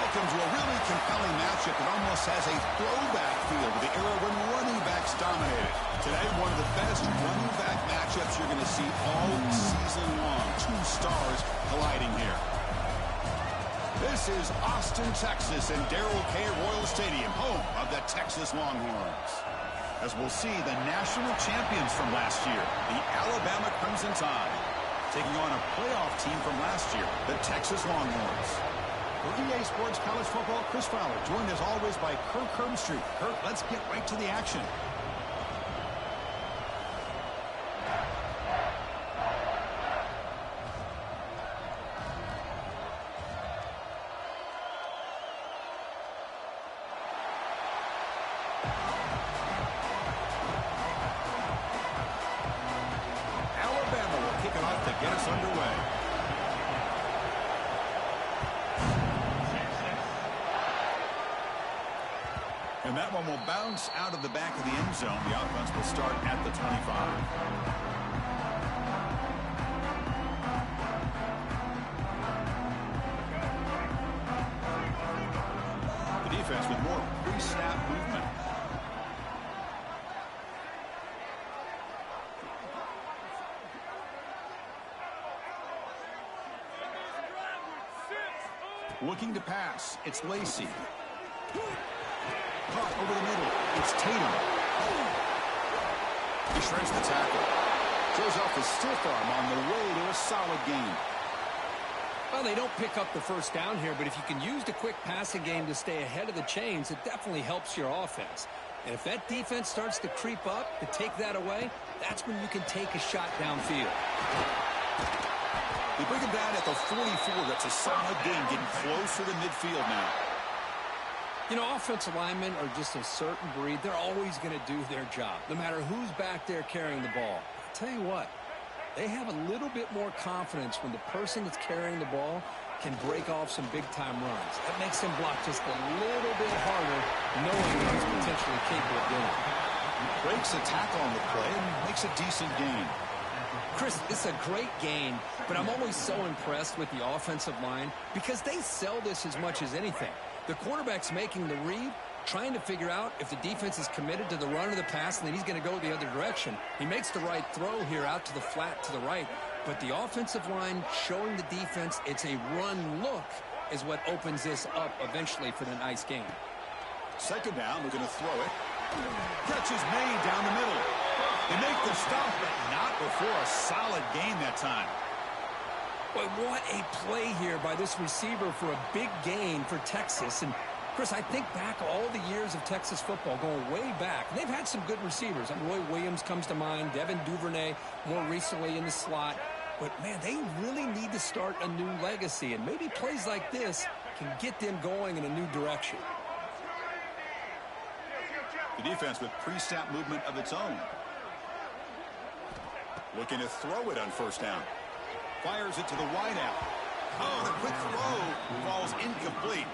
Welcome to a really compelling matchup that almost has a throwback feel to the era when running backs dominated. Today, one of the best running back matchups you're going to see all season long. Two stars colliding here. This is Austin, Texas, and Darrell K. Royal Stadium, home of the Texas Longhorns. As we'll see, the national champions from last year, the Alabama Crimson Tide, taking on a playoff team from last year, the Texas Longhorns. For EA Sports College Football, Chris Fowler, joined as always by Kirk Herbstreit. Kirk, let's get right to the action. Alabama will kick it off to get us underway. And that one will bounce out of the back of the end zone. The offense will start at the 25. The defense with more pre-snap movement. Looking to pass. It's Lacey. Caught over the middle. It's Tatum. He shreds the tackle. Throws off the stiff arm on the way to a solid gain. Well, they don't pick up the first down here, but if you can use the quick passing game to stay ahead of the chains, it definitely helps your offense. And if that defense starts to creep up to take that away, that's when you can take a shot downfield. They bring him down at the 44. That's a solid gain, getting closer to midfield now. You know, offensive linemen are just a certain breed. They're always going to do their job, no matter who's back there carrying the ball. I'll tell you what, they have a little bit more confidence when the person that's carrying the ball can break off some big-time runs. That makes them block just a little bit harder, knowing what he's potentially capable of doing. Breaks a tackle on the play and makes a decent gain. Chris, it's a great gain, but I'm always so impressed with the offensive line because they sell this as much as anything. The quarterback's making the read, trying to figure out if the defense is committed to the run or the pass, and then he's going to go the other direction. He makes the right throw here out to the flat to the right, but the offensive line showing the defense it's a run look is what opens this up eventually for the nice game. Second down, we're going to throw it. Catch is made down the middle. They make the stop, but not before a solid gain that time. Boy, what a play here by this receiver for a big gain for Texas. And, Chris, I think back all the years of Texas football, going way back. They've had some good receivers. And Roy Williams comes to mind, Devin Duvernay more recently in the slot. But, man, they really need to start a new legacy. And maybe plays like this can get them going in a new direction. The defense with pre-snap movement of its own. Looking to throw it on first down. Fires it to the wideout. Oh, the quick throw falls incomplete.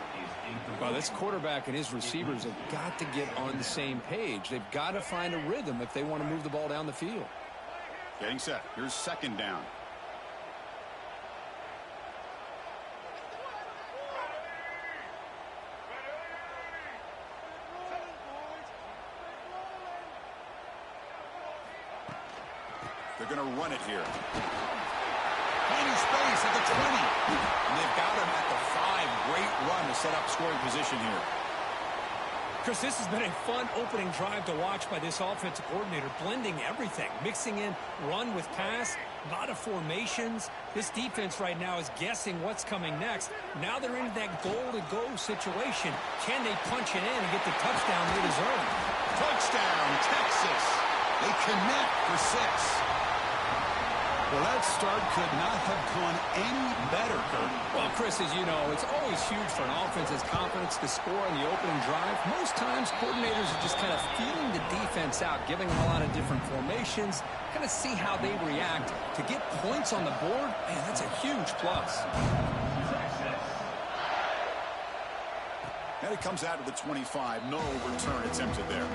Well, this quarterback and his receivers have got to get on the same page. They've got to find a rhythm if they want to move the ball down the field. Getting set. Here's second down. They're going to run it here. Finding space at the 20. And they've got him at the 5. Great run to set up scoring position here. Chris, this has been a fun opening drive to watch by this offensive coordinator, blending everything, mixing in run with pass, a lot of formations. This defense right now is guessing what's coming next. Now they're in that goal-to-go situation. Can they punch it in and get the touchdown they deserve? Touchdown, Texas. They connect for 6. Well, that start could not have gone any better, Kurt. Well, Chris, as you know, it's always huge for an offense's confidence to score in the opening drive. Most times, coordinators are just kind of feeling the defense out, giving them a lot of different formations, kind of see how they react. To get points on the board, man, that's a huge plus. And it comes out of the 25. No return attempted there.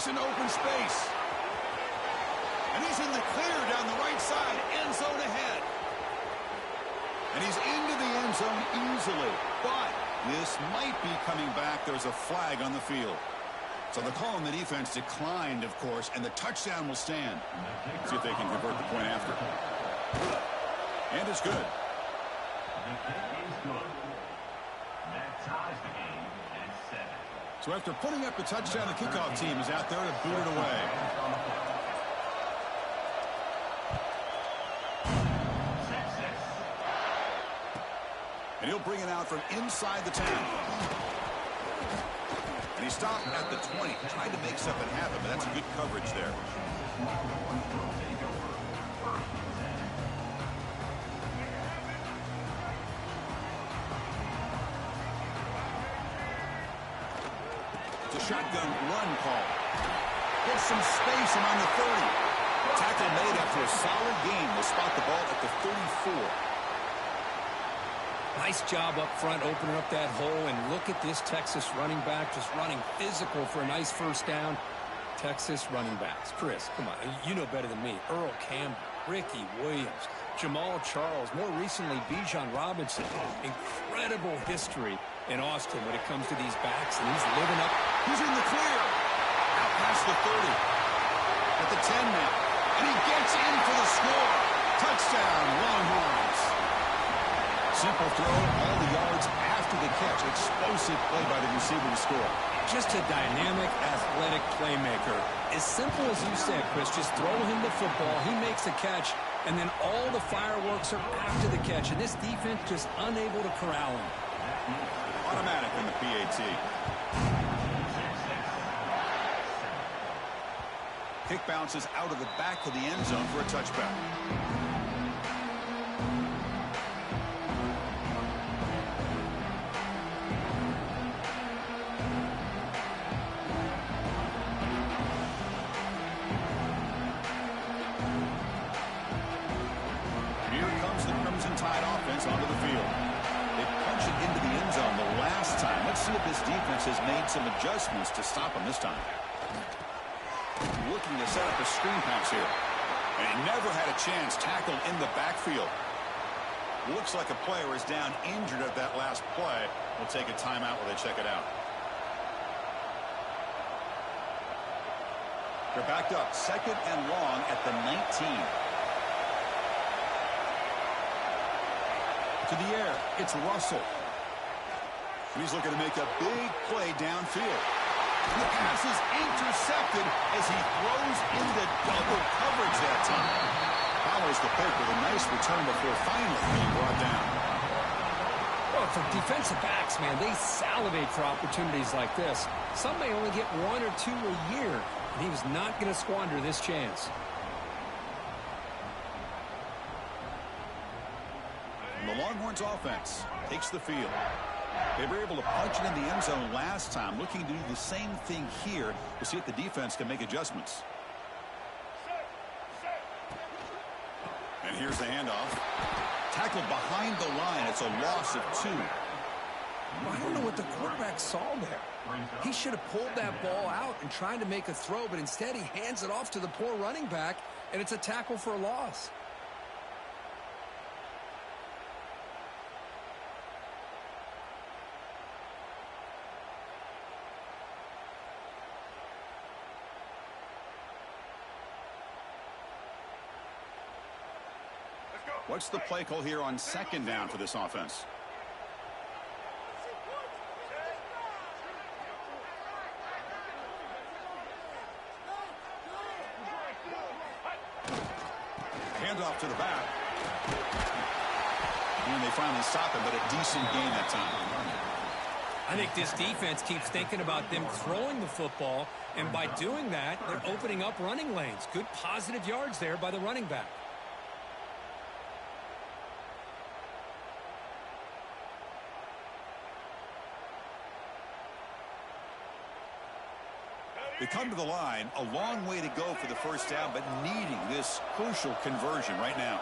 breaks into open space. And he's in the clear down the right side, end zone ahead. And he's into the end zone easily. But this might be coming back. There's a flag on the field. So the call on the defense declined, of course, and the touchdown will stand. See if they can convert the point after. And it's good. So after putting up the touchdown, the kickoff team is out there to boot it away. And he'll bring it out from inside the 10. And he stopped at the 20, trying to make something happen, but that's good coverage there. It's a shotgun run call. Gets some space around the 30. Tackle made after a solid gain. Will spot the ball at the 34. Nice job up front opening up that hole, and look at this Texas running back just running physical for a nice first down. Texas running backs. Chris, come on, you know better than me. Earl Campbell, Ricky Williams, Jamal Charles, more recently Bijan Robinson. Incredible history in Austin when it comes to these backs, and he's living up. He's in the clear. Out past the 30. At the 10 now. And he gets in for the score. Touchdown, Longhorns. Simple throw, all the yards after the catch. Explosive play by the receiver to score. Just a dynamic, athletic playmaker. As simple as you said, Chris, just throw him the football, he makes a catch, and then all the fireworks are after the catch, and this defense just unable to corral him. Automatic in the PAT. Kick bounces out of the back of the end zone for a touchback. Onto the field. They punch it into the end zone the last time. Let's see if this defense has made some adjustments to stop them this time. Looking to set up a screen pass here. And he never had a chance tackled in the backfield. Looks like a player is down injured at that last play. We'll take a timeout while they check it out. They're backed up. 2nd and long at the 19. To the air, it's Russell. And he's looking to make a big play downfield. And the pass is intercepted as he throws into double coverage that time. Follows the pick with a nice return before finally being brought down. Well, for defensive backs, man, they salivate for opportunities like this. Some may only get 1 or 2 a year, and he was not going to squander this chance. The Longhorns offense takes the field. They were able to punch it in the end zone last time, looking to do the same thing here to see if the defense can make adjustments. And here's the handoff. Tackled behind the line. It's a loss of 2. I don't know what the quarterback saw there. He should have pulled that ball out and tried to make a throw, but instead he hands it off to the poor running back, and it's a tackle for a loss. What's the play call here on 2nd down for this offense? Handoff to the back. And they finally stop him, but a decent gain that time. I think this defense keeps thinking about them throwing the football, and by doing that, they're opening up running lanes. Good positive yards there by the running back. They come to the line, a long way to go for the first down, but needing this crucial conversion right now.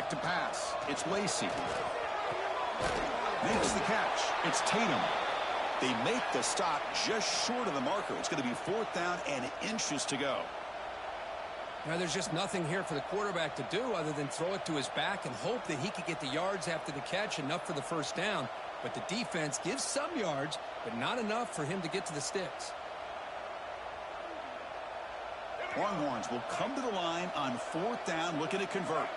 Back to pass. It's Lacey. Makes the catch. It's Tatum. They make the stop just short of the marker. It's going to be 4th down and inches to go. Now, there's just nothing here for the quarterback to do other than throw it to his back and hope that he could get the yards after the catch, enough for the first down. But the defense gives some yards, but not enough for him to get to the sticks. Longhorns will come to the line on 4th down, looking to convert.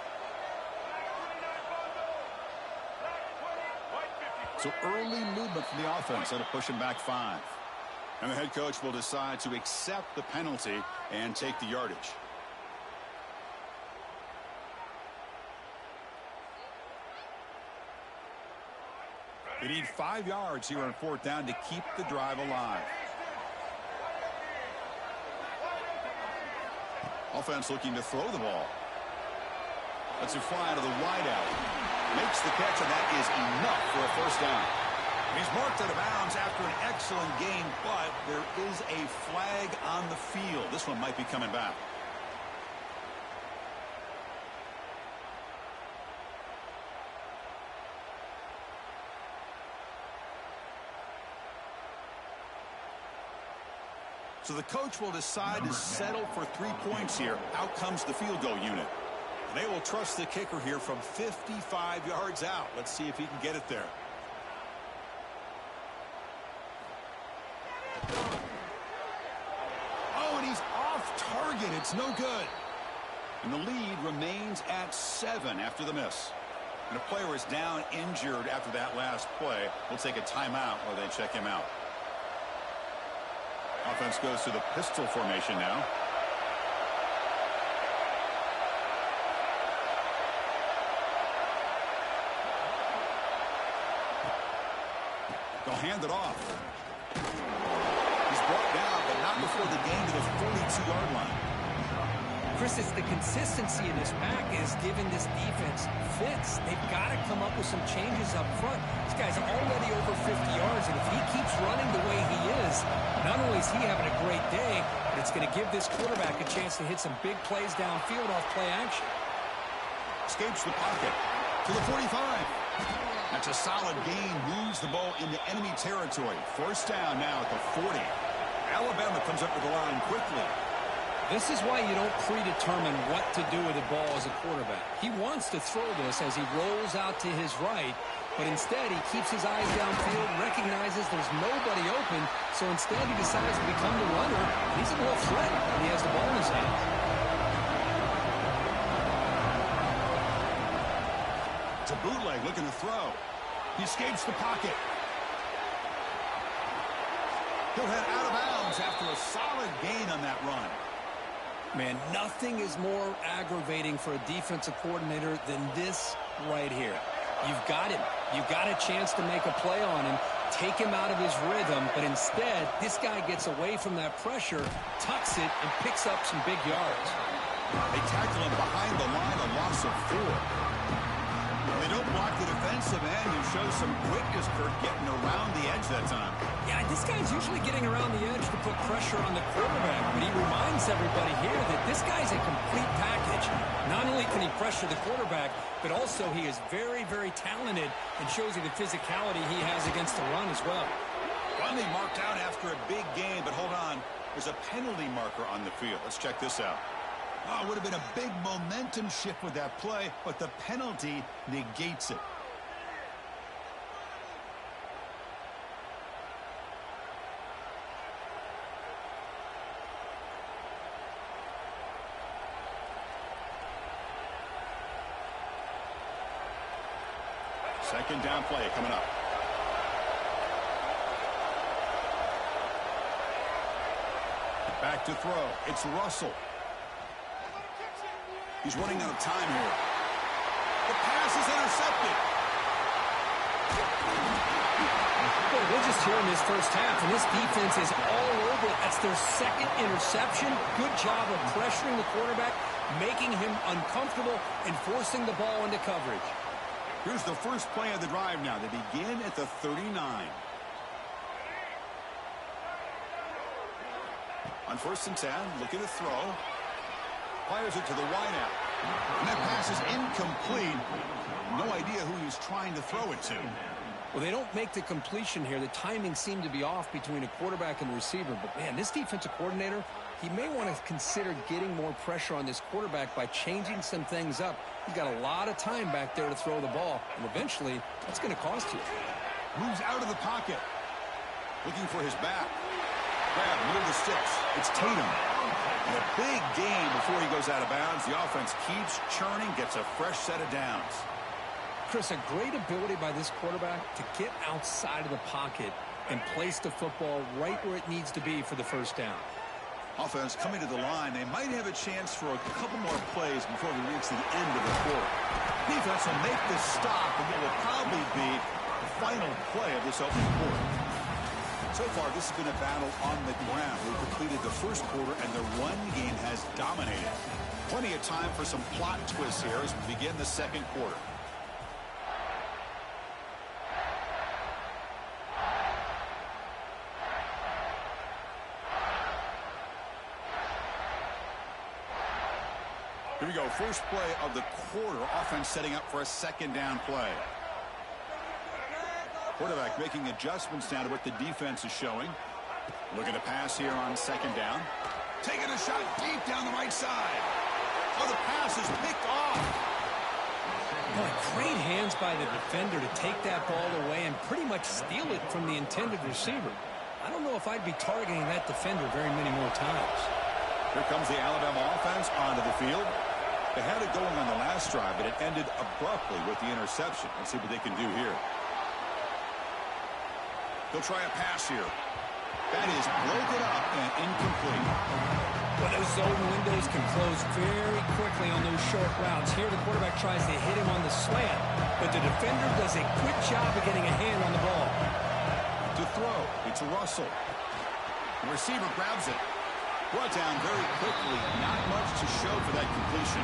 So early movement from the offense. That'll push him back 5. And the head coach will decide to accept the penalty and take the yardage. They need 5 yards here on 4th down to keep the drive alive. Offense looking to throw the ball. Let's it fly to the wideout. Makes the catch, and that is enough for a first down. He's marked out of bounds after an excellent game, but there is a flag on the field. This one might be coming back. So the coach will decide to settle for 3 points here. Out comes the field goal unit. And they will trust the kicker here from 55 yards out. Let's see if he can get it there. Oh, and he's off target. It's no good. And the lead remains at 7 after the miss. And a player is down injured after that last play. We'll take a timeout while they check him out. Offense goes to the pistol formation now. They'll hand it off. He's brought down, but not before the gain to the 42-yard line. Chris, it's the consistency in this pack is giving this defense fits. They've got to come up with some changes up front. This guy's already over 50 yards, and if he keeps running the way he is, not only is he having a great day, but it's going to give this quarterback a chance to hit some big plays downfield off play action. Escapes the pocket to the 45. That's a solid gain. Moves the ball into enemy territory. First down now at the 40. Alabama comes up with the line quickly. This is why you don't predetermine what to do with the ball as a quarterback. He wants to throw this as he rolls out to his right, but instead he keeps his eyes downfield, recognizes there's nobody open, so instead he decides to become the runner, and he's a real threat when he has the ball in his hands. It's a bootleg looking to throw. He escapes the pocket. He'll head out of bounds after a solid gain on that run. Man, nothing is more aggravating for a defensive coordinator than this right here. You've got him. You've got a chance to make a play on him, take him out of his rhythm, but instead, this guy gets away from that pressure, tucks it, and picks up some big yards. They tackle him behind the line, a loss of 4. They don't block the defensive end and show some quickness, Kurt, getting around the edge that time. Yeah, this guy's usually getting around the edge to put pressure on the quarterback, but he reminds everybody here that this guy's a complete package. Not only can he pressure the quarterback, but also he is very, very talented and shows you the physicality he has against the run as well. Finally marked out after a big game, but hold on. There's a penalty marker on the field. Let's check this out. Oh, it would have been a big momentum shift with that play, but the penalty negates it. Second down play coming up. Back to throw. It's Russell. He's running out of time here. The pass is intercepted. Well, we're just here in this first half, and this defense is all over it. That's their second interception. Good job of pressuring the quarterback, making him uncomfortable, and forcing the ball into coverage. Here's the first play of the drive now. They begin at the 39. On 1st and 10, looking to throw. Fires it to the wideout. And that pass is incomplete. No idea who he's trying to throw it to. Well, they don't make the completion here. The timing seemed to be off between a quarterback and the receiver. But, man, this defensive coordinator, he may want to consider getting more pressure on this quarterback by changing some things up. He's got a lot of time back there to throw the ball, and eventually that's going to cost you. Moves out of the pocket. Looking for his back. Grab near the sticks. It's Tatum. And a big gain before he goes out of bounds. The offense keeps churning, gets a fresh set of downs. Chris, a great ability by this quarterback to get outside of the pocket and place the football right where it needs to be for the first down. Offense coming to the line. They might have a chance for a couple more plays before we reach the end of the quarter. Defense will make this stop, and it will probably be the final play of this opening quarter. So far, this has been a battle on the ground. We've completed the first quarter, and the run game has dominated. Plenty of time for some plot twists here as we begin the second quarter. Here we go, first play of the quarter. Offense setting up for a second down play. Quarterback making adjustments now to what the defense is showing. Looking to pass here on second down. Taking a shot deep down the right side. Oh, the pass is picked off. Boy, great hands by the defender to take that ball away and pretty much steal it from the intended receiver. I don't know if I'd be targeting that defender very many more times. Here comes the Alabama offense onto the field. They had it going on the last drive, but it ended abruptly with the interception. Let's see what they can do here. They'll try a pass here. That is broken up and incomplete. Well, those zone windows can close very quickly on those short routes. Here the quarterback tries to hit him on the slant, but the defender does a good job of getting a hand on the ball. To throw, it's Russell. The receiver grabs it. Brought down very quickly. Not much to show for that completion.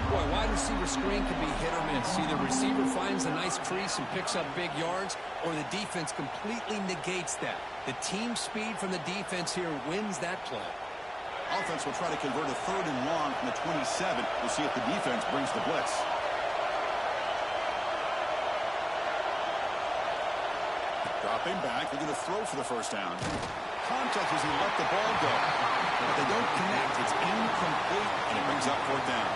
Boy, wide receiver screen can be hit or miss. Either receiver finds a nice crease and picks up big yards, or the defense completely negates that. The team speed from the defense here wins that play. Offense will try to convert a third and long from the 27. We'll see if the defense brings the blitz. Dropping back, they're going to throw for the first down. Contact as he let the ball go. But they don't connect. It's incomplete, and it brings up fourth down.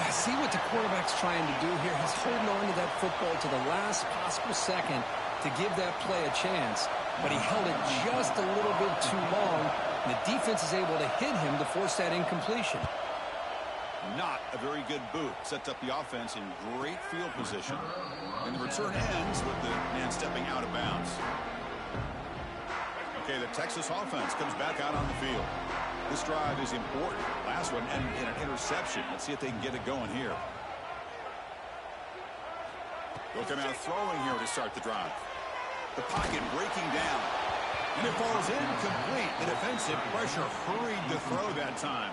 I see what the quarterback's trying to do here. He's holding on to that football to the last possible second to give that play a chance. But he held it just a little bit too long, and the defense is able to hit him to force that incompletion. Not a very good boot. Sets up the offense in great field position. And the return ends with the man stepping out of bounds. Okay, the Texas offense comes back out on the field. This drive is important. Last one ended in an interception. Let's see if they can get it going here. Looking out throwing here to start the drive. The pocket breaking down. And it falls incomplete. The defensive pressure hurried to throw that time.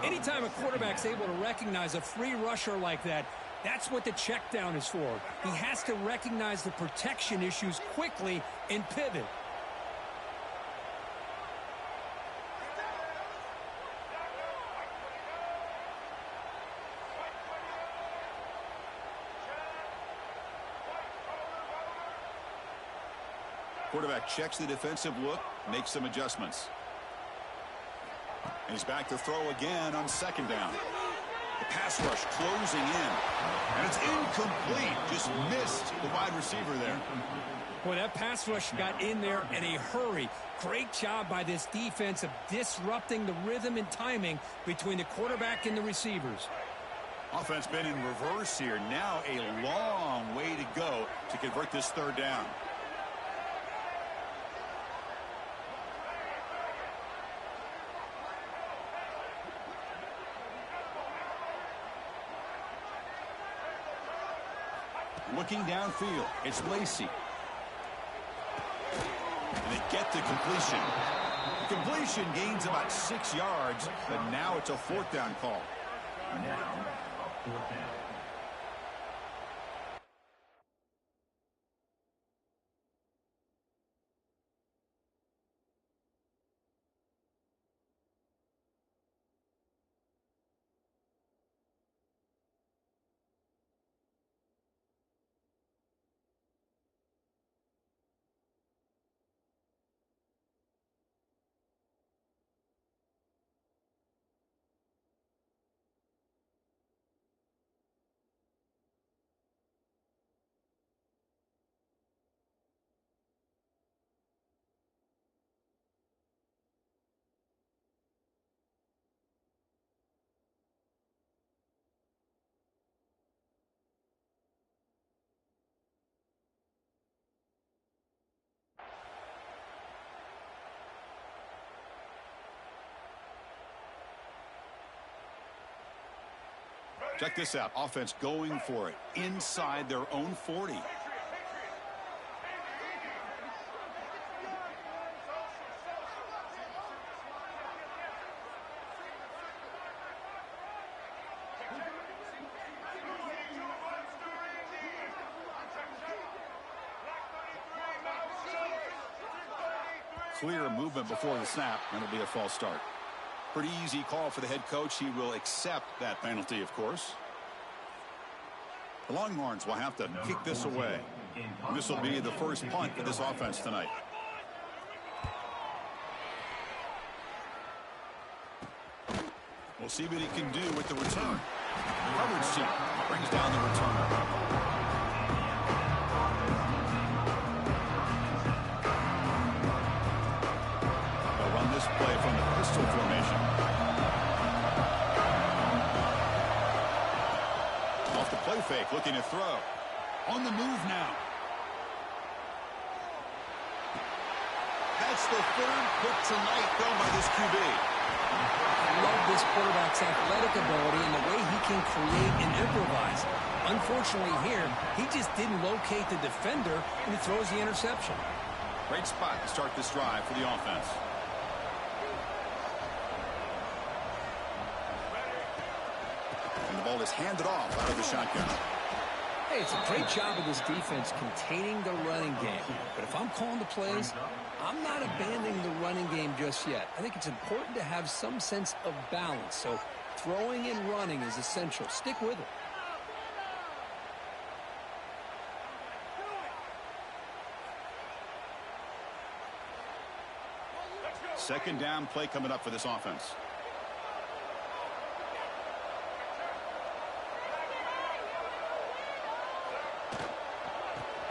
Anytime a quarterback's able to recognize a free rusher like that, that's what the check down is for. He has to recognize the protection issues quickly and pivot. Quarterback checks the defensive look, makes some adjustments. And he's back to throw again on second down. The pass rush closing in. And it's incomplete. Just missed the wide receiver there. Boy, that pass rush got in there in a hurry. Great job by this defense of disrupting the rhythm and timing between the quarterback and the receivers. Offense been in reverse here. Now a long way to go to convert this third down. Looking downfield, it's Lacey. And they get the completion. The completion gains about 6 yards, but now it's a fourth down call. Check this out. Offense going for it inside their own 40. Clear movement before the snap, and it'll be a false start. Pretty easy call for the head coach. He will accept that penalty, of course. The Longhorns will have to kick this away. And this will be the first punt for this offense tonight. We'll see what he can do with the return. Coverage team brings down the returner. This play from the pistol formation. Off the play fake, looking to throw. On the move now. That's the third pick tonight thrown by this QB. I love this quarterback's athletic ability and the way he can create and improvise. Unfortunately here, he just didn't locate the defender and he throws the interception. Great spot to start this drive for the offense. The ball is handed off out of the shotgun. Hey, it's a great job of this defense containing the running game. But if I'm calling the plays, I'm not abandoning the running game just yet. I think it's important to have some sense of balance. So throwing and running is essential. Stick with it. Second down play coming up for this offense.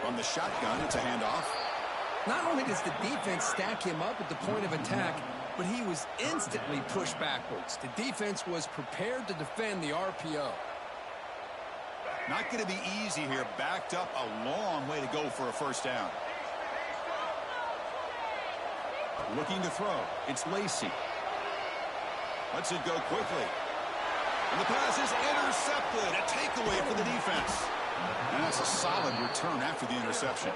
From the shotgun, it's a handoff. Not only does the defense stack him up at the point of attack, but he was instantly pushed backwards. The defense was prepared to defend the RPO. Not going to be easy here. Backed up a long way to go for a first down. Looking to throw. It's Lacey. Lets it go quickly. And the pass is intercepted. A takeaway for the defense. And that's a solid return after the interception.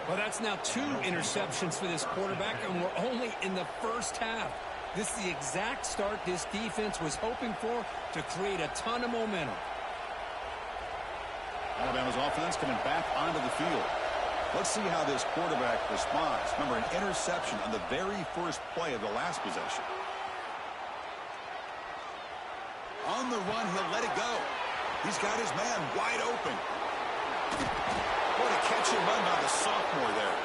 Well, that's now 2 interceptions for this quarterback, and we're only in the first half. This is the exact start this defense was hoping for to create a ton of momentum. Alabama's offense coming back onto the field. Let's see how this quarterback responds. Remember, an interception on the very first play of the last possession. On the run, he'll let it go. He's got his man wide open. What a catch and run by the sophomore there.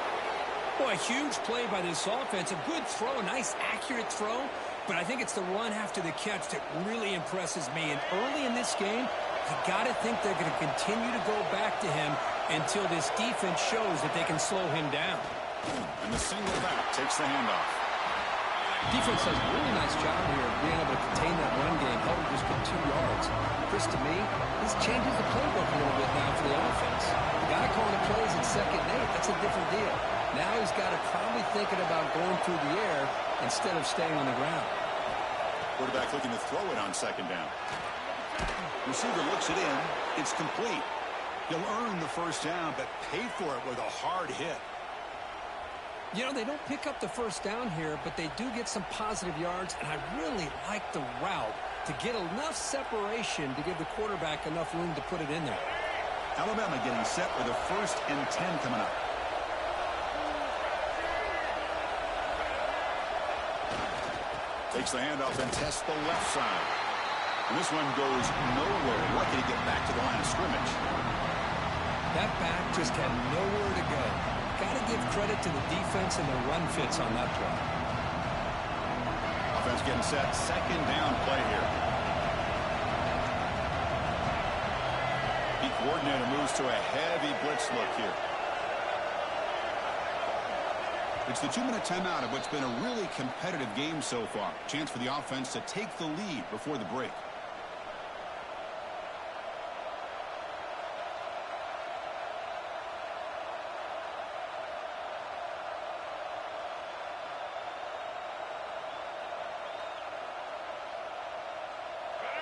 Boy, a huge play by this offense. A good throw, a nice accurate throw. But I think it's the run after the catch that really impresses me. And early in this game, you got to think they're going to continue to go back to him until this defense shows that they can slow him down. And the single back takes the handoff. Defense does a really nice job here of being able to contain that run game, held just for 2 yards. Chris, to me, this changes the playbook a little bit now for the offense. The guy calling the plays at 2nd and 8, that's a different deal. Now he's got to probably thinking about going through the air instead of staying on the ground. Quarterback looking to throw it on 2nd down. Receiver looks it in. It's complete. He'll earn the first down, but pay for it with a hard hit. You know, they don't pick up the first down here, but they do get some positive yards, and I really like the route to get enough separation to give the quarterback enough room to put it in there. Alabama getting set with a 1st and 10 coming up. Takes the handoff and tests the left side. And this one goes nowhere. Lucky to get back to the line of scrimmage. That back just had nowhere to go. Got to give credit to the defense and the run fits on that play. Offense getting set. 2nd down play here. The coordinator moves to a heavy blitz look here. It's the 2-minute timeout of what's been a really competitive game so far. Chance for the offense to take the lead before the break.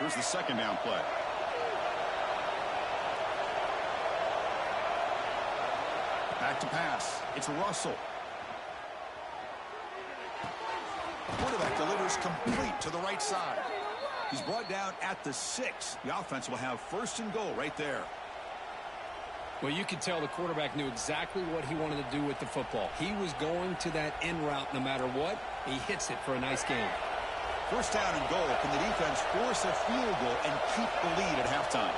Here's the second down play. Back to pass. It's Russell. Quarterback delivers complete to the right side. He's brought down at the 6. The offense will have first and goal right there. Well, you could tell the quarterback knew exactly what he wanted to do with the football. He was going to that in route no matter what. He hits it for a nice gain. First down and goal. Can the defense force a field goal and keep the lead at halftime?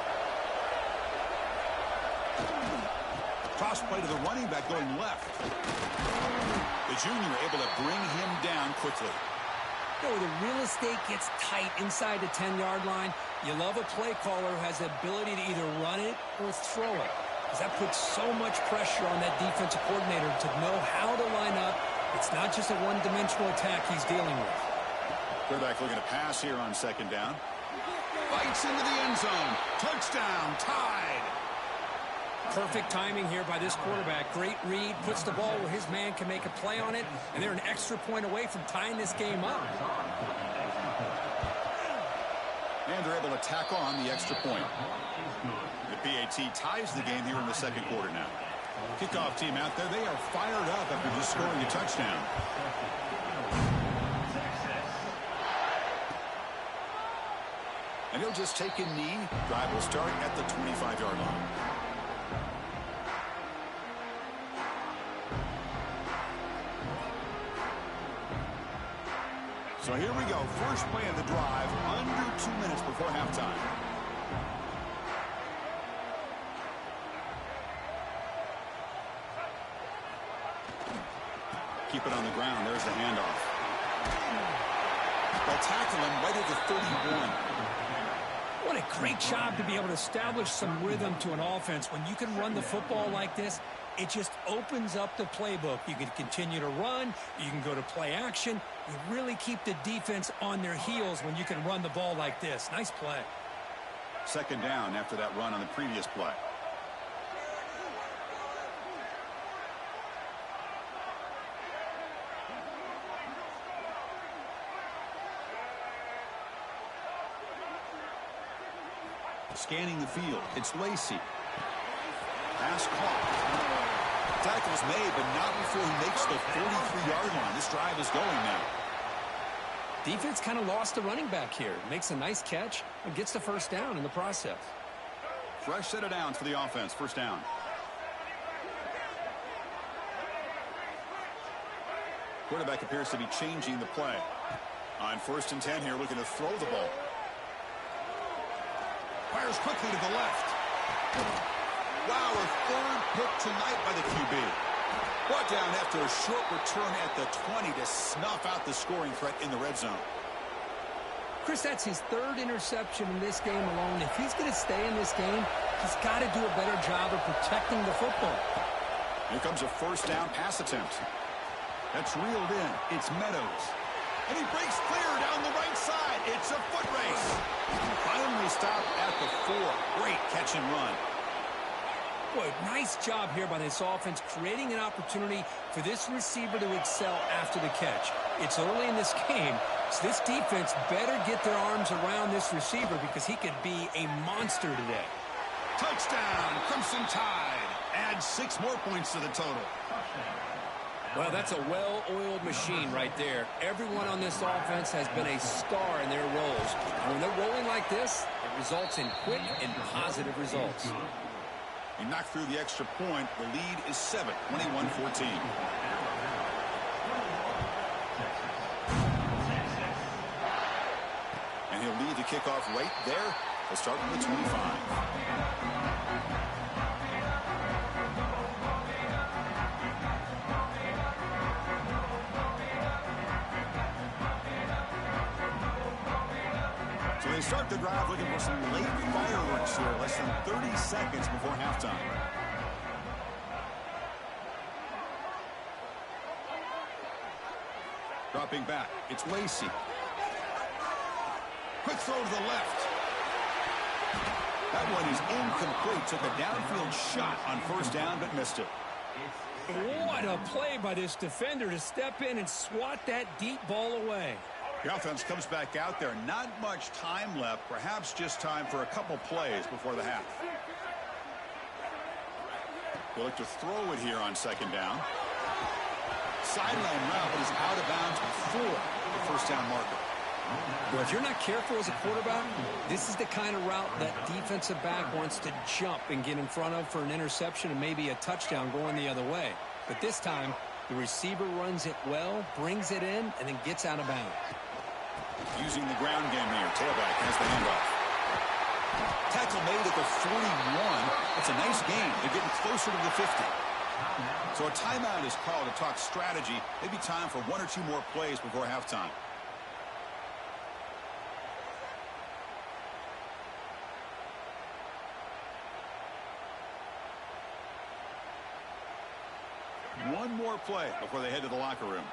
Toss play to the running back going left. The junior able to bring him down quickly. You know, the real estate gets tight inside the 10-yard line. You love a play caller who has the ability to either run it or throw it. Because that puts so much pressure on that defensive coordinator to know how to line up. It's not just a one-dimensional attack he's dealing with. Quarterback looking to pass here on second down. Bites into the end zone. Touchdown, tied. Perfect timing here by this quarterback. Great read, puts the ball where his man can make a play on it, and they're an extra point away from tying this game up. And they're able to tack on the extra point. The PAT ties the game here in the second quarter now. Kickoff team out there, they are fired up after just scoring a touchdown. And he'll just take a knee. Drive will start at the 25-yard line. So here we go. First play of the drive, under 2 minutes before halftime. Keep it on the ground. There's the handoff. They'll tackle him right at the 31. What a great job to be able to establish some rhythm to an offense. When you can run the football like this, it just opens up the playbook. You can continue to run. You can go to play action. You really keep the defense on their heels when you can run the ball like this. Nice play. Second down after that run on the previous play. Scanning the field. It's Lacey. Pass caught. Tackle's made, but not before he makes the 43-yard line. This drive is going now. Defense kind of lost the running back here. Makes a nice catch and gets the first down in the process. Fresh set of downs for the offense. First down. Quarterback appears to be changing the play. On first and 10 here, looking to throw the ball. Fires quickly to the left. Wow, a third pick tonight by the QB. Brought down after a short return at the 20 to snuff out the scoring threat in the red zone. Chris, that's his third interception in this game alone. If he's going to stay in this game, he's got to do a better job of protecting the football. Here comes a first down pass attempt. That's reeled in. It's Meadows. And he breaks clear down the right side. It's a foot race. Finally stopped at the 4. Great catch and run. Boy, nice job here by this offense, creating an opportunity for this receiver to excel after the catch. It's early in this game, so this defense better get their arms around this receiver because he could be a monster today. Touchdown, Crimson Tide. Add 6 more points to the total. Well, that's a well-oiled machine right there. Everyone on this offense has been a star in their roles. And when they're rolling like this, it results in quick and positive results. He knocked through the extra point. The lead is 7, 21-14. And he'll lead the kickoff right there. He'll start with the 25. So they start the drive looking for some late fireworks here, less than 30 seconds before halftime. Dropping back, it's Lacey. Quick throw to the left. That one is incomplete. Took a downfield shot on first down, but missed it. What a play by this defender to step in and swat that deep ball away. The offense comes back out there. Not much time left. Perhaps just time for a couple plays before the half. We'll look to throw it here on second down. Sideline route is out of bounds before the first down marker. Well, if you're not careful as a quarterback, this is the kind of route that defensive back wants to jump and get in front of for an interception and maybe a touchdown going the other way. But this time, the receiver runs it well, brings it in, and then gets out of bounds. Using the ground game here. Tailback has the handoff. Tackle made at the 41. That's a nice gain. They're getting closer to the 50. So a timeout is called to talk strategy. Maybe time for one or two more plays before halftime. One more play before they head to the locker room.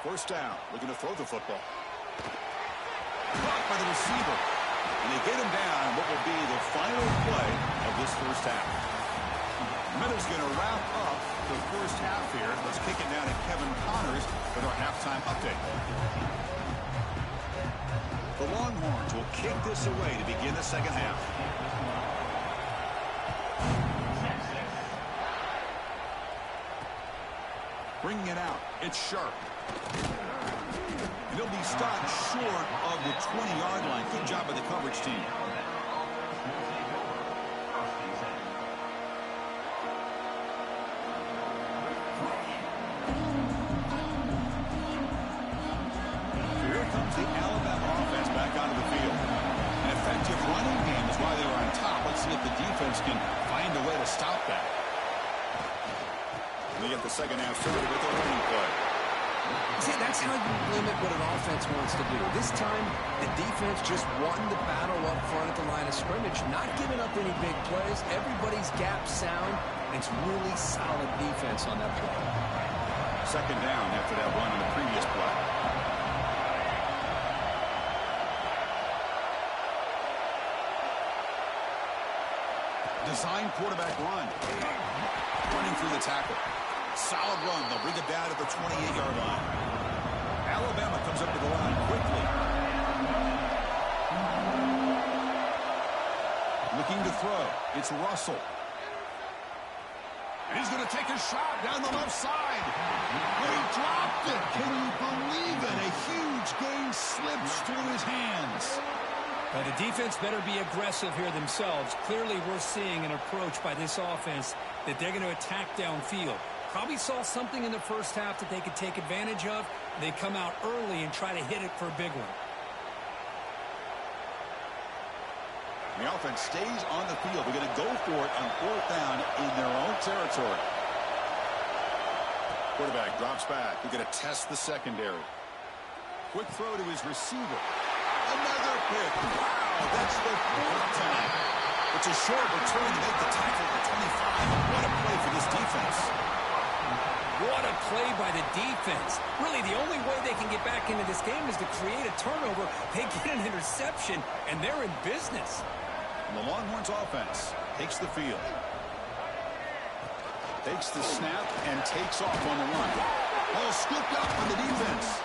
First down, looking to throw the football. Caught by the receiver. And they get him down what will be the final play of this first half. Minutes going to wrap up the first half here. Let's kick it down to Kevin Connors with our halftime update. The Longhorns will kick this away to begin the second half. Bringing it out. It's Sharp. And he'll be stopped short of the 20-yard line. Good job by the coverage team. Here comes the Alabama offense back onto the field. An effective running game is why they were on top. Let's see if the defense can find a way to stop that. We get the second half started with a running play. See, that's how you limit what an offense wants to do. This time, the defense just won the battle up front at the line of scrimmage, not giving up any big plays. Everybody's gap sound, and it's really solid defense on that play. Second down after that run on the previous play. Design quarterback run. Running through the tackle. Solid run. They'll bring it down at the 28-yard line. Alabama comes up to the line quickly. Looking to throw. It's Russell. And he's going to take a shot down the left side. But he dropped it. Can you believe it? A huge gain slips through his hands. Well, the defense better be aggressive here themselves. Clearly, we're seeing an approach by this offense that they're going to attack downfield. Probably saw something in the first half that they could take advantage of. They come out early and try to hit it for a big one. The offense stays on the field. They're going to go for it on fourth down in their own territory. Quarterback drops back. They're going to test the secondary. Quick throw to his receiver. Another pick. Wow, that's the fourth time. It's a short return to make the tackle at the 25. What a play for this defense. What a play by the defense. Really, the only way they can get back into this game is to create a turnover. They get an interception, and they're in business. And the Longhorns offense takes the field. Takes the snap and takes off on the run. Ball scooped up by the defense.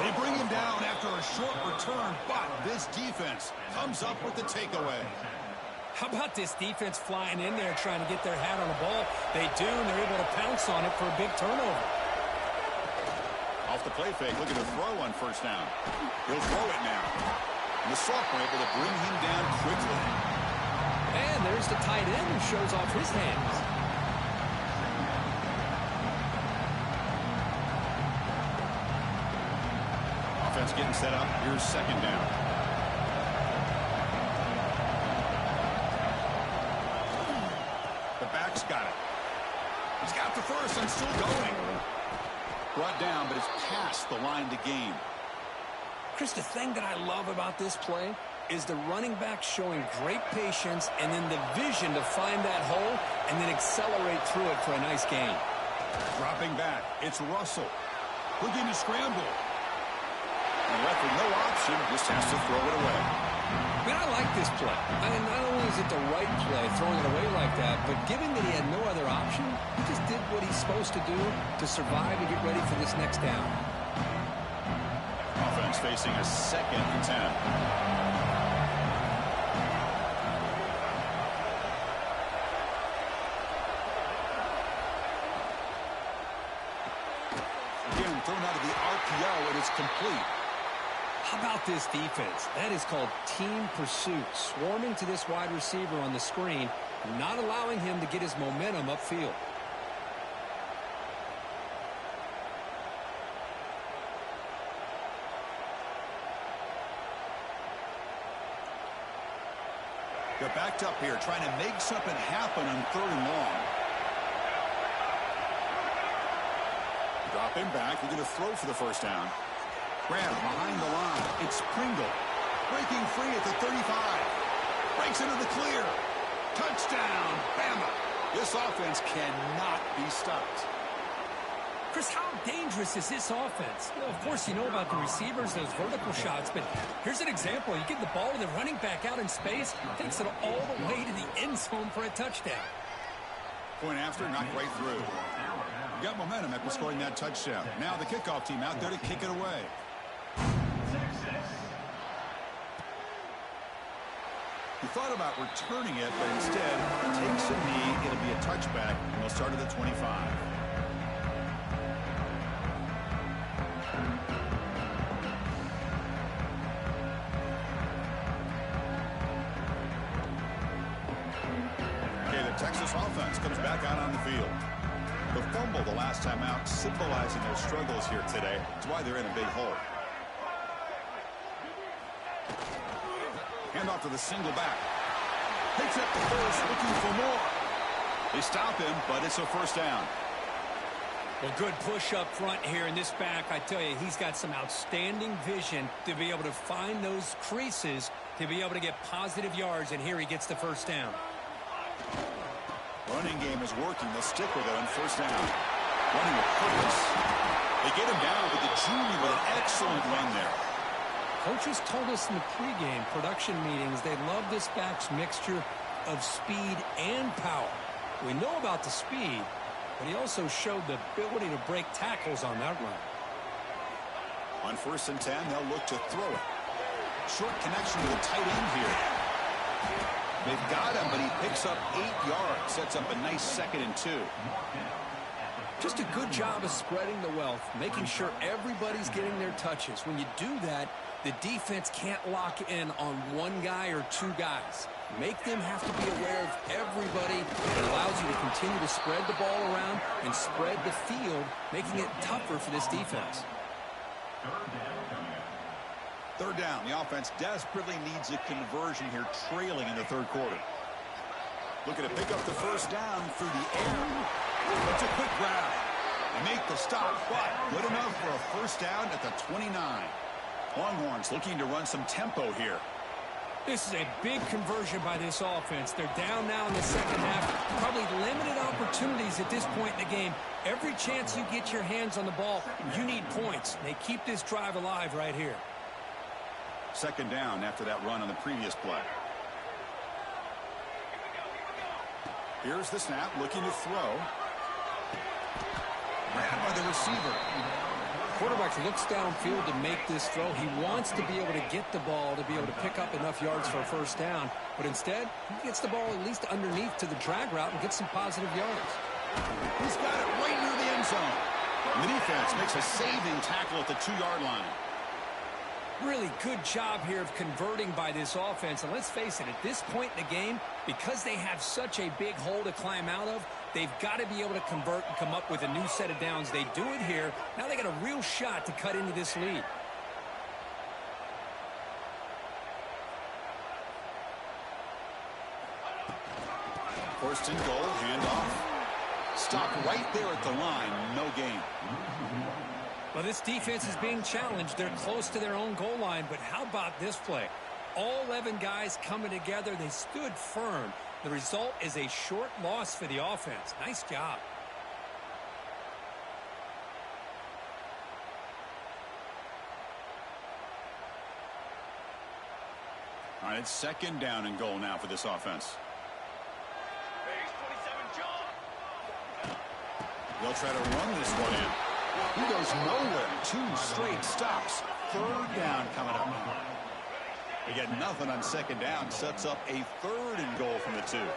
They bring him down after a short return, but this defense comes up with the takeaway. How about this defense flying in there trying to get their hat on the ball? They do, and they're able to pounce on it for a big turnover. Off the play fake, looking to throw on first down. He'll throw it now. And the sophomore able to bring him down quickly. And there's the tight end who shows off his hands. Offense getting set up. Here's second down. Back's got it. He's got the first and still going. Brought down, but it's past the line to gain. Chris, the thing that I love about this play is the running back showing great patience and then the vision to find that hole and then accelerate through it for a nice gain. Dropping back, it's Russell. Looking to scramble. And left with no option, just has to throw it away. I mean, I like this play. I mean, not only is it the right play, throwing it away like that, but given that he had no other option, he just did what he's supposed to do to survive and get ready for this next down. Offense facing a 2nd and 10. Thrown out of the RPO, and it's complete. How about this defense? That is called team pursuit. Swarming to this wide receiver on the screen, not allowing him to get his momentum upfield. They're backed up here, trying to make something happen on 3rd and long. Drop him back. We're going to throw for the first down. Grab behind the line. It's Pringle. Breaking free at the 35. Breaks into the clear. Touchdown, Bama. This offense cannot be stopped. Chris, how dangerous is this offense? You know, of course, you know about the receivers, those vertical shots, but here's an example. You give the ball to the running back out in space, takes it all the way to the end zone for a touchdown. Point after, not quite through. You got momentum after scoring that touchdown. Now the kickoff team out there to kick it away. He thought about returning it, but instead takes a knee. It'll be a touchback, and they'll start at the 25. Okay, the Texas offense comes back out on the field. The fumble the last time out, symbolizing their struggles here today. That's why they're in a big hole. Hand off to the single back. Picks up the first, looking for more. They stop him, but it's a first down. Well, good push up front here in this back. I tell you, he's got some outstanding vision to be able to find those creases, to be able to get positive yards, and here he gets the first down. Running game is working. They'll stick with it on first down. Running with purpose. They get him down with the junior with an excellent run there. Coaches told us in the pregame production meetings they love this back's mixture of speed and power. We know about the speed, but he also showed the ability to break tackles on that run. On first and 10, they'll look to throw it. Short connection to the tight end here. They've got him, but he picks up 8 yards. Sets up a nice 2nd and 2. Just a good job of spreading the wealth, making sure everybody's getting their touches. When you do that, the defense can't lock in on one guy or 2 guys. Make them have to be aware of everybody. It allows you to continue to spread the ball around and spread the field, making it tougher for this defense. Third down. The offense desperately needs a conversion here, trailing in the 3rd quarter. Looking to pick up the first down through the air. It's a quick grab. They make the stop, but good enough for a first down at the 29. Longhorns looking to run some tempo here. This is a big conversion by this offense. They're down now in the second half. Probably limited opportunities at this point in the game. Every chance you get your hands on the ball, you need points. They keep this drive alive right here. Second down after that run on the previous play. Here's the snap, looking to throw. Grabbed by the receiver. Quarterback looks downfield to make this throw. He wants to be able to get the ball to be able to pick up enough yards for a first down. But instead, he gets the ball at least underneath to the drag route and gets some positive yards. He's got it right near the end zone. And the defense makes a saving tackle at the 2-yard line. Really good job here of converting by this offense. And let's face it, at this point in the game, because they have such a big hole to climb out of, they've got to be able to convert and come up with a new set of downs. They do it here. Now they got a real shot to cut into this lead. First and goal, handoff. Stop right there at the line, no gain. Well, this defense is being challenged. They're close to their own goal line, but how about this play? All 11 guys coming together. They stood firm. The result is a short loss for the offense. Nice job. All right, it's second down and goal now for this offense. They'll try to run this one in. He goes nowhere. 2 straight stops. Third down coming up now. They get nothing on second down. Sets up a third and goal from the 2. And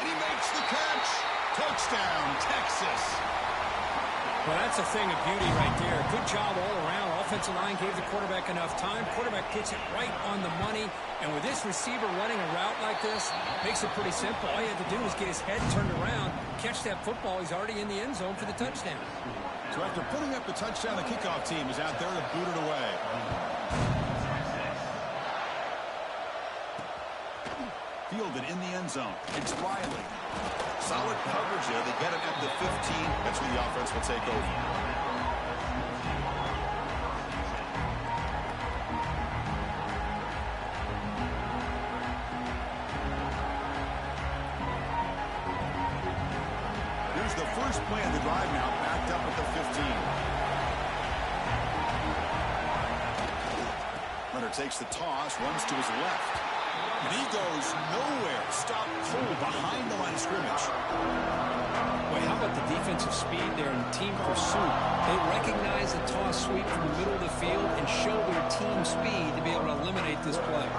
he makes the catch. Touchdown, Texas. Well, that's a thing of beauty right there. Good job all around. Offensive line gave the quarterback enough time. Quarterback puts it right on the money. And with this receiver running a route like this, makes it pretty simple. All you have to do is get his head turned around, catch that football. He's already in the end zone for the touchdown. So after putting up the touchdown, the kickoff team is out there to boot it away. Fielded in the end zone. It's Riley. Solid coverage there. They get it at the 15. That's where the offense will take over. Here's the first play of the drive now, backed up at the 15. Runner takes the toss, runs to his left. And he goes nowhere. Stop cold behind the line of scrimmage. Boy, how about the defensive speed there in team pursuit? They recognize the toss sweep from the middle of the field and show their team speed to be able to eliminate this play.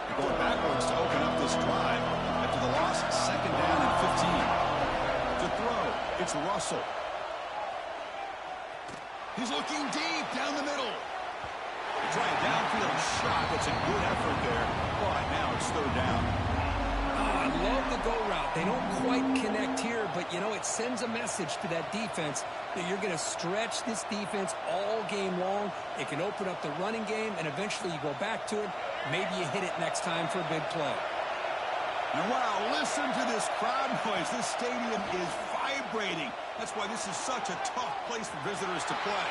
They're going backwards to open up this drive after the loss. Second down and 15. To throw, it's Russell. He's looking deep down the middle. Try a downfield shot. That's a good effort there. But now it's third down. I love the go route. They don't quite connect here, but, you know, it sends a message to that defense that you're going to stretch this defense all game long. It can open up the running game, and eventually you go back to it. Maybe you hit it next time for a big play. And wow, listen to this crowd noise. This stadium is vibrating. That's why this is such a tough place for visitors to play.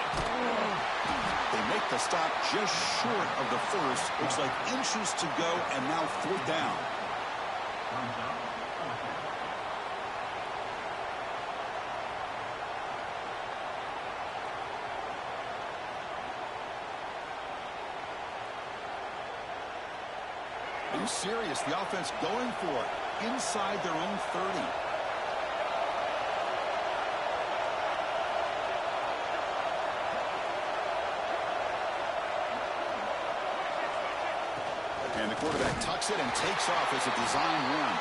They make the stop just short of the first. Looks like inches to go, and now fourth down. Are you serious? The offense going for it inside their own 30. And the quarterback tucks it and takes off as a design run.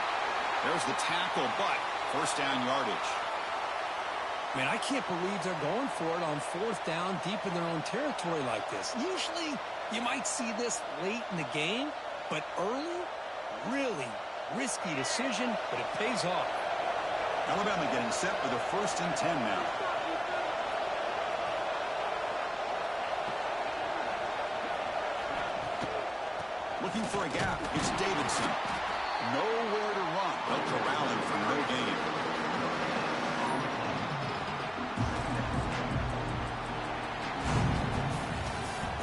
There's the tackle, but first down yardage. Man, I can't believe they're going for it on fourth down deep in their own territory like this. Usually, you might see this late in the game, but early, really risky decision, but it pays off. Alabama getting set for the 1st and 10 now. Looking for a gap. It's Davidson. Nowhere to run. They'll corral him for no gain.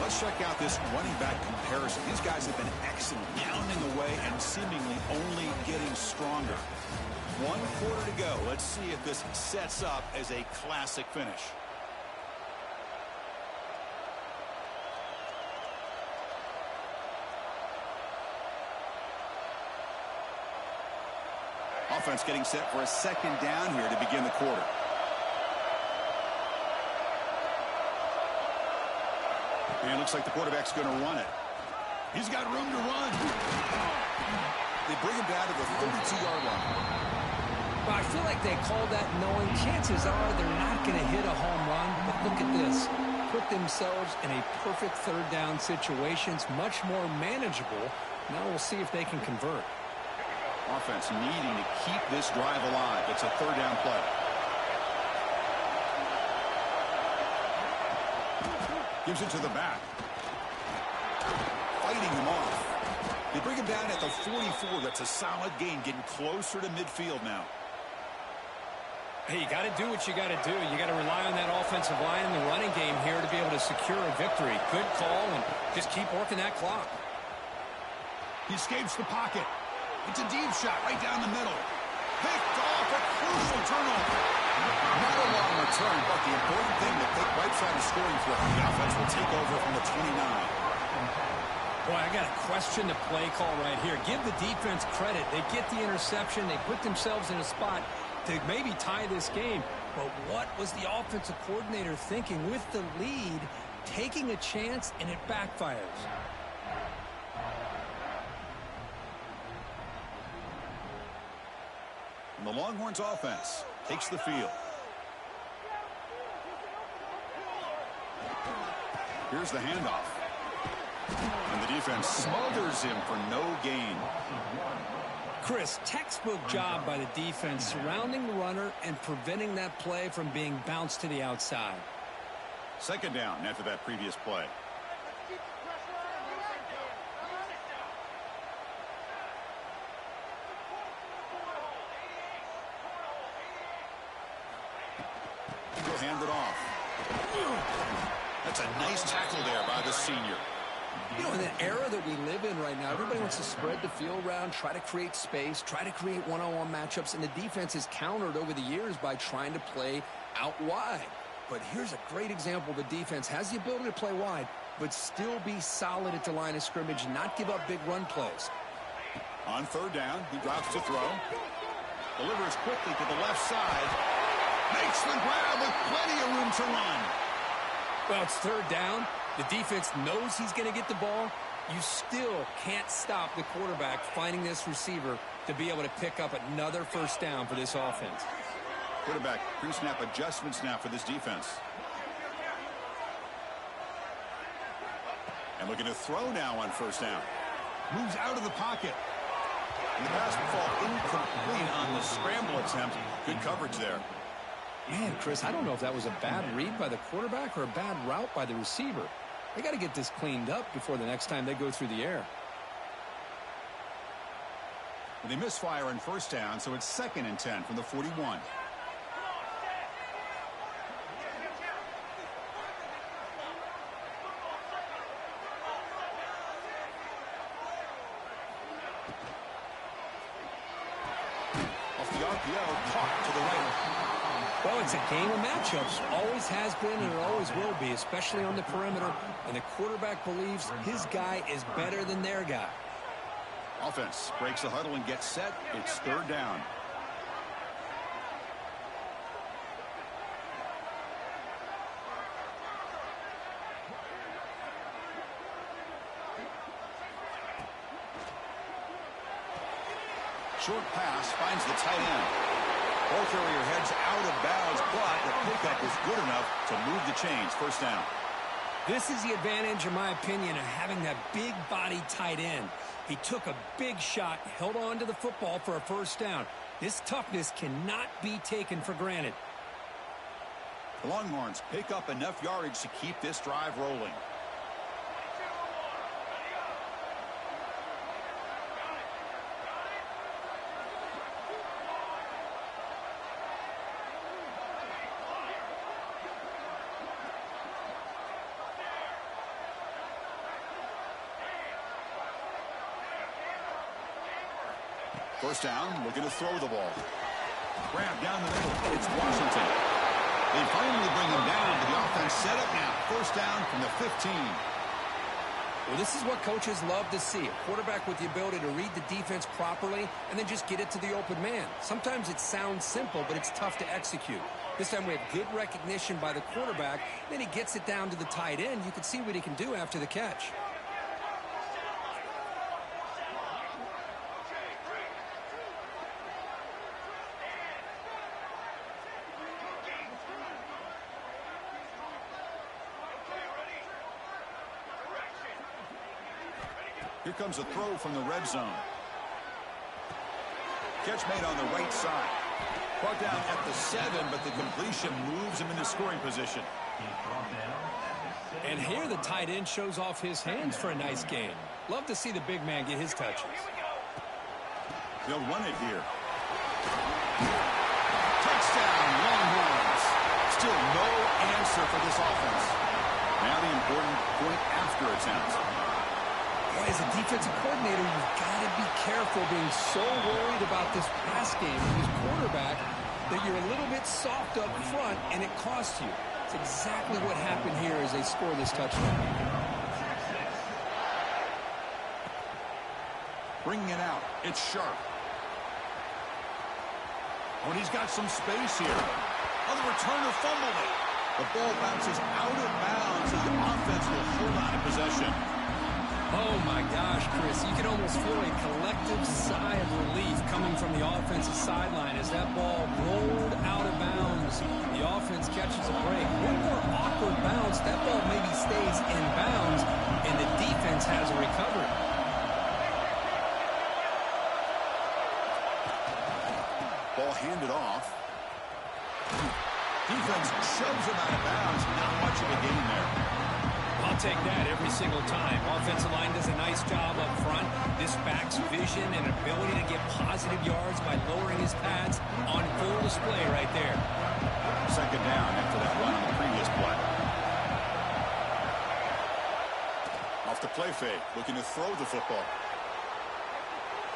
Let's check out this running back comparison. These guys have been excellent, pounding away and seemingly only getting stronger. 1 quarter to go. Let's see if this sets up as a classic finish. Offense getting set for a second down here to begin the quarter. And it looks like the quarterback's going to run it. He's got room to run. They bring him down to the 32-yard line. Well, I feel like they called that knowing chances are they're not going to hit a home run. But look at this. Put themselves in a perfect third down situation. It's much more manageable. Now we'll see if they can convert. Offense needing to keep this drive alive. It's a third down play. Gives it to the back. Fighting him off. They bring him down at the 44. That's a solid gain, getting closer to midfield now. Hey, you got to do what you got to do. You got to rely on that offensive line in the running game here to be able to secure a victory. Good call, and just keep working that clock. He escapes the pocket. It's a deep shot right down the middle. Picked off, a crucial turnover. Not a long return, but the important thing to take right side of scoring for the offense will take over from the 29. Boy, I got to question the play call right here. Give the defense credit. They get the interception. They put themselves in a spot to maybe tie this game. But what was the offensive coordinator thinking with the lead, taking a chance, and it backfires? And the Longhorns offense takes the field. Here's the handoff. And the defense smothers him for no gain. Chris, textbook job by the defense surrounding the runner and preventing that play from being bounced to the outside. Second down after that previous play. He'll hand it off. That's a nice tackle there by the senior. You know, in the era that we live in right now, everybody wants to spread the field around, try to create space, try to create one-on-one matchups, and the defense has countered over the years by trying to play out wide. But here's a great example. The defense has the ability to play wide, but still be solid at the line of scrimmage and not give up big run plays. On third down, he drops to throw. Delivers quickly to the left side. Makes the grab with plenty of room to run. Well, it's third down. The defense knows he's going to get the ball. You still can't stop the quarterback finding this receiver to be able to pick up another first down for this offense. Quarterback pre-snap adjustments now for this defense. And looking to throw now on first down. Moves out of the pocket. And the pass will fall incomplete on the scramble attempt. Good coverage there. Man, Chris, I don't know if that was a bad read by the quarterback or a bad route by the receiver. They got to get this cleaned up before the next time they go through the air. And they misfire on first down, so it's 2nd and 10 from the 41. Off the RPO, caught to the right. Well, it's a game of matchups. Always has been and it always will be, especially on the perimeter. And the quarterback believes his guy is better than their guy. Offense breaks the huddle and gets set. It's third down. Short pass finds the tight end. Ball carrier heads out of bounds, but the pickup was good enough to move the chains. First down. This is the advantage, in my opinion, of having that big body tight end. He took a big shot, held on to the football for a first down. This toughness cannot be taken for granted. The Longhorns pick up enough yardage to keep this drive rolling. First down, looking to throw the ball. Grab down the middle. It's Washington. They finally bring him down, but the offense set up now. First down from the 15. Well, this is what coaches love to see. A quarterback with the ability to read the defense properly and then just get it to the open man. Sometimes it sounds simple, but it's tough to execute. This time we have good recognition by the quarterback. Then he gets it down to the tight end. You can see what he can do after the catch. Here comes a throw from the red zone. Catch made on the right side. Brought down at the 7, but the completion moves him into scoring position. And here the tight end shows off his hands for a nice gain. Love to see the big man get his touches. They'll run it here. Touchdown, Longhorns. Still no answer for this offense. Now the important point after attempt. As a defensive coordinator, you've got to be careful being so worried about this pass game with his quarterback that you're a little bit soft up front and it costs you. It's exactly what happened here as they score this touchdown. Bringing it out. It's Sharp. Oh, and he's got some space here. Oh, the returner fumbled it. The ball bounces out of bounds, and the offense will hold on to possession. Oh, my gosh, Chris. You can almost feel a collective sigh of relief coming from the offensive sideline as that ball rolled out of bounds. The offense catches a break. One more awkward bounce. That ball maybe stays in bounds, and the defense has a recovery. Ball handed off. Defense shoves him out of bounds. Not much of a gain there. I'll take that every single time. Offensive line does a nice job up front. This back's vision and ability to get positive yards by lowering his pads on full display right there. Second down after that run on the previous play. Off the play fake, looking to throw the football.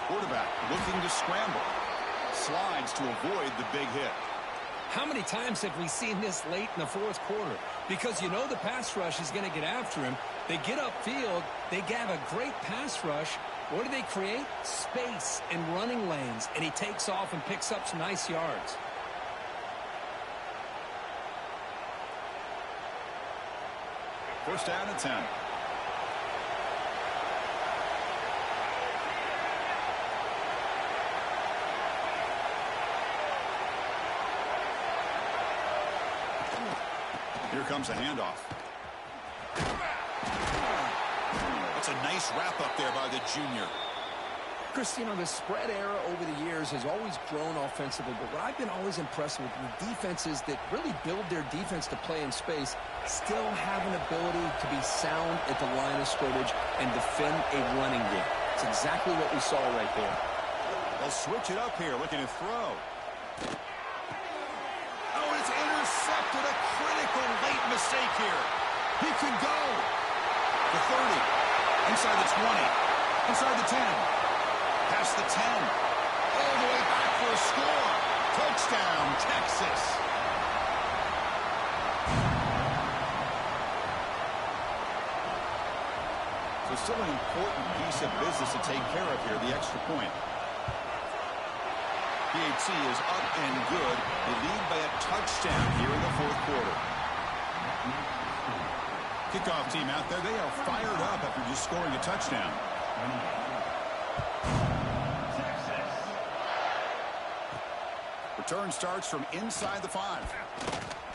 Quarterback looking to scramble. Slides to avoid the big hit. How many times have we seen this late in the fourth quarter? Because you know the pass rush is going to get after him. They get upfield. They have a great pass rush. What do they create? Space and running lanes. And he takes off and picks up some nice yards. First down and 10. Here comes a handoff. That's a nice wrap up there by the junior. Chris, you know, the spread era over the years has always grown offensively, but what I've been always impressed with the defenses that really build their defense to play in space still have an ability to be sound at the line of scrimmage and defend a running game. It's exactly what we saw right there. They'll switch it up here, looking to throw. Oh, it's intercepted. A critical late mistake here. He can go. The 30. Inside the 20. Inside the 10. Past the 10. All the way back for a score. Touchdown, Texas. So still an important piece of business to take care of here, the extra point. PAT is up and good. They lead by a touchdown here in the fourth quarter. Kickoff team out there. They are fired up after just scoring a touchdown. Return starts from inside the 5.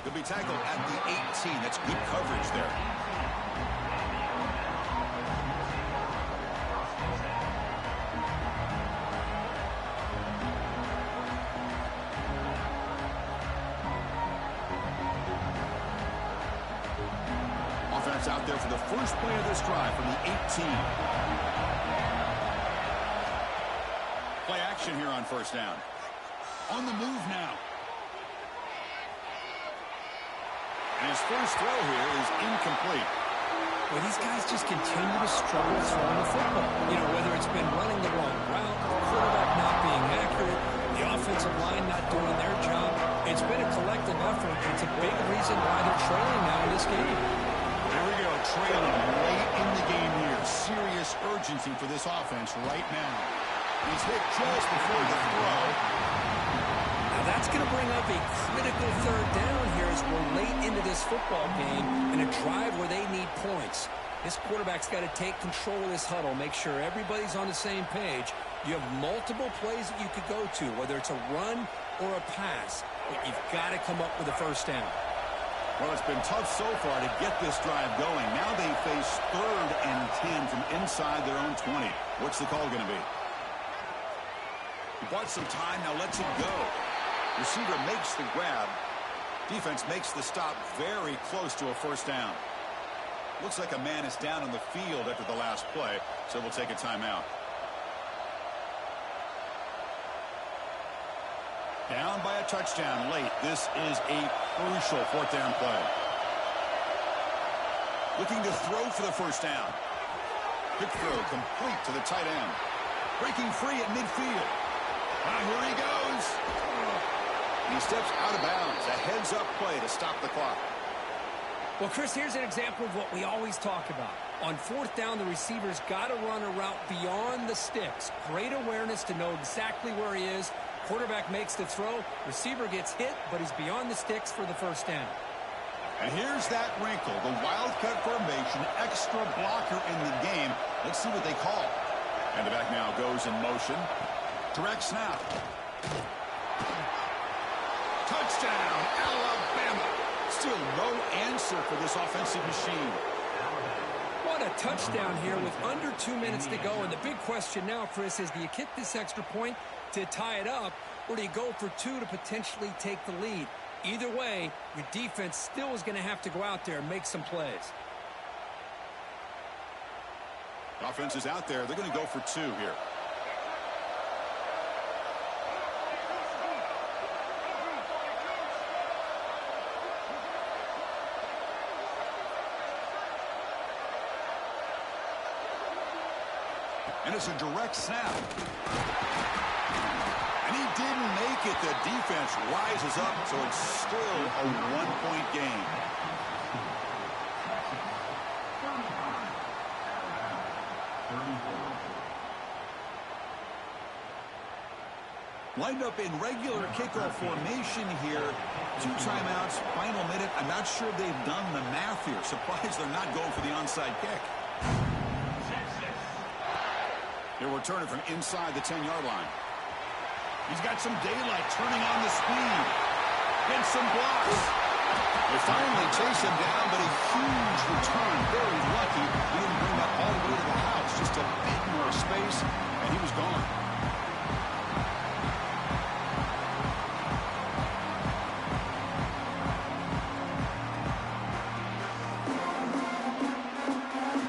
He'll be tackled at the 18. That's good coverage there. Offense out there for the first play of this drive from the 18. Play action here on first down. On the move now. And his first throw here is incomplete. Well, these guys just continue to struggle throwing the football. You know, whether it's been running the wrong route, the quarterback not being accurate, the offensive line not doing their job. It's been a collective effort. It's a big reason why they're trailing now in this game. There we go, trailing late in the game here. Serious urgency for this offense right now. He's hit just before the throw. Now that's going to bring up a critical third down here as we're late into this football game in a drive where they need points. This quarterback's got to take control of this huddle, make sure everybody's on the same page. You have multiple plays that you could go to, whether it's a run or a pass, but you've got to come up with a first down. Well, it's been tough so far to get this drive going. Now they face 3rd and 10 from inside their own 20. What's the call going to be? He bought some time, now lets it go. Receiver makes the grab. Defense makes the stop very close to a first down. Looks like a man is down on the field after the last play, so we'll take a timeout. Down by a touchdown late. This is a crucial 4th down play. Looking to throw for the first down. Quick throw complete to the tight end. Breaking free at midfield. Here he goes. He steps out of bounds. A heads-up play to stop the clock. Well, Chris, here's an example of what we always talk about. On fourth down, the receiver's got to run a route beyond the sticks. Great awareness to know exactly where he is. Quarterback makes the throw. Receiver gets hit, but he's beyond the sticks for the first down. And here's that wrinkle, the wildcat formation, extra blocker in the game. Let's see what they call. And the back now goes in motion. Direct snap. Touchdown, Alabama. Still no answer for this offensive machine. What a touchdown here with under 2 minutes to go. And the big question now, Chris, is do you kick this extra point to tie it up, or do you go for two to potentially take the lead? Either way, your defense still is going to have to go out there and make some plays. Offense is out there. They're going to go for two here. And it's a direct snap. And he didn't make it. The defense rises up, so it's still a one-point game. Lined up in regular kickoff formation here. 2 timeouts, final minute. I'm not sure they've done the math here. Surprised they're not going for the onside kick. He'll return it from inside the 10-yard line. He's got some daylight, turning on the speed. Gets some blocks. They finally chase him down, but a huge return. Very lucky. He didn't bring that all the way to the house. Just a bit more space, and he was gone.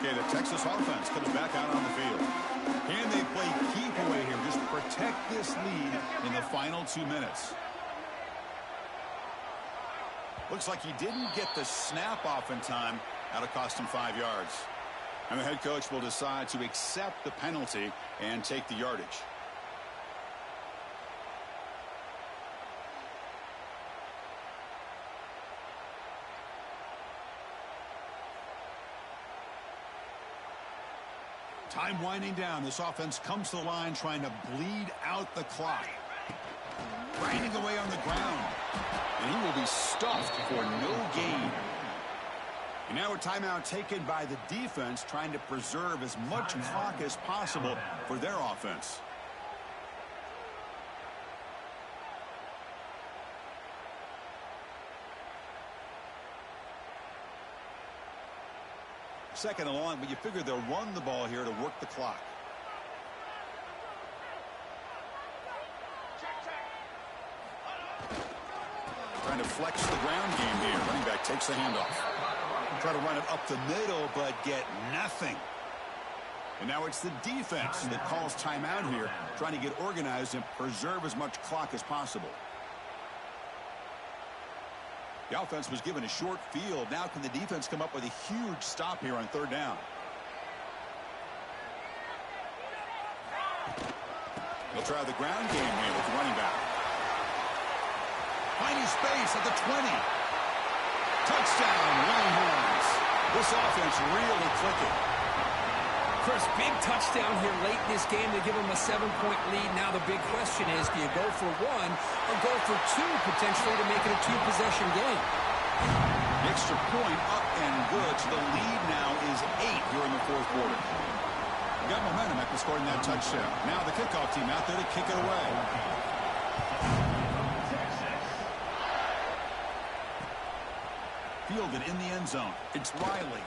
Okay, the Texas offense comes back out on the field. Can they play keep away here? Just protect this lead in the final 2 minutes. Looks like he didn't get the snap off in time. That'll cost him 5 yards. And the head coach will decide to accept the penalty and take the yardage. Time winding down. This offense comes to the line trying to bleed out the clock. Grinding away on the ground. And he will be stuffed for no gain. And now a timeout taken by the defense trying to preserve as much clock as possible for their offense. Second and long, but you figure they'll run the ball here to work the clock. Trying to flex the ground game here. Running back takes the handoff. Try to run it up the middle, but get nothing. And now it's the defense that calls timeout here, trying to get organized and preserve as much clock as possible. The offense was given a short field. Now can the defense come up with a huge stop here on third down? They'll try the ground game here with the running back. Finding space at the 20. Touchdown, Longhorns. This offense really clicking. Chris, big touchdown here late in this game to give them a 7-point lead. Now the big question is, do you go for one or go for two potentially to make it a 2-possession game? The extra point up and good. So the lead now is 8 here in the fourth quarter. Got momentum after scoring that touchdown. Now the kickoff team out there to kick it away. Fielded in the end zone. It's Riley.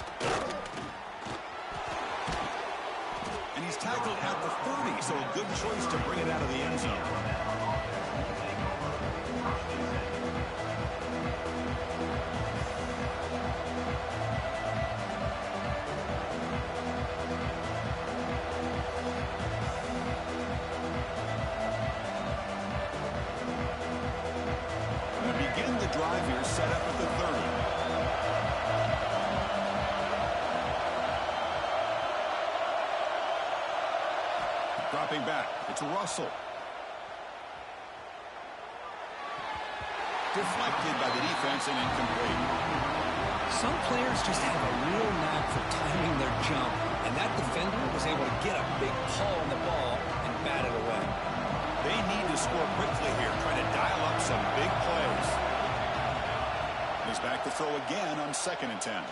And he's tackled at the 30, so a good choice to bring it out of the end zone. And to begin the drive here, set up at the 30. Dropping back. It's Russell. Deflected by the defense and incomplete. Some players just have a real knack for timing their jump, and that defender was able to get a big pull on the ball and bat it away. They need to score quickly here, trying to dial up some big plays. He's back to throw again on 2nd and 10.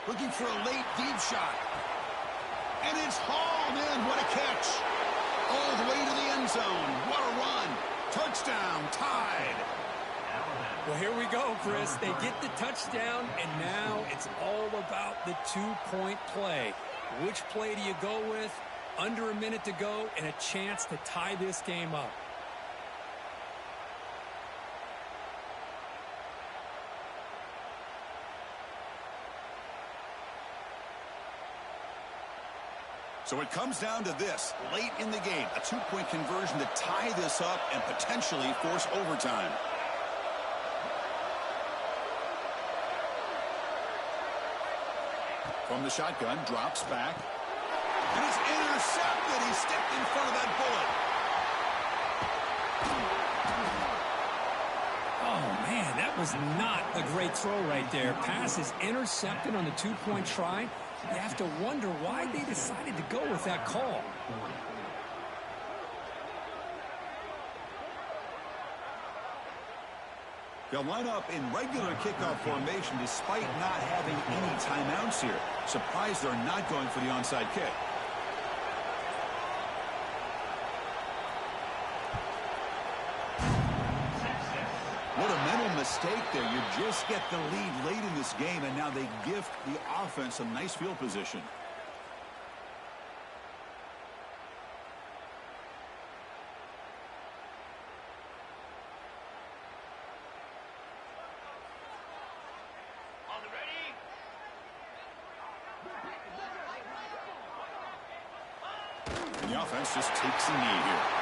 Looking for a late deep shot. And it's hauled in. What a catch. All the way to the end zone. What a run. Touchdown. Tied. Well, here we go, Chris. They get the touchdown, and now it's all about the two-point play. Which play do you go with? Under a minute to go and a chance to tie this game up. So it comes down to this, late in the game, a two-point conversion to tie this up and potentially force overtime. From the shotgun, drops back. And he's intercepted. He stepped in front of that bullet. Oh, man, that was not a great throw right there. Pass is intercepted on the two-point try. You have to wonder why they decided to go with that call. They'll line up in regular kickoff formation despite not having any timeouts here. Surprised they're not going for the onside kick. What a mental mistake there. You just get the lead late in this game, and now they gift the offense a nice field position. And the offense just takes a knee here.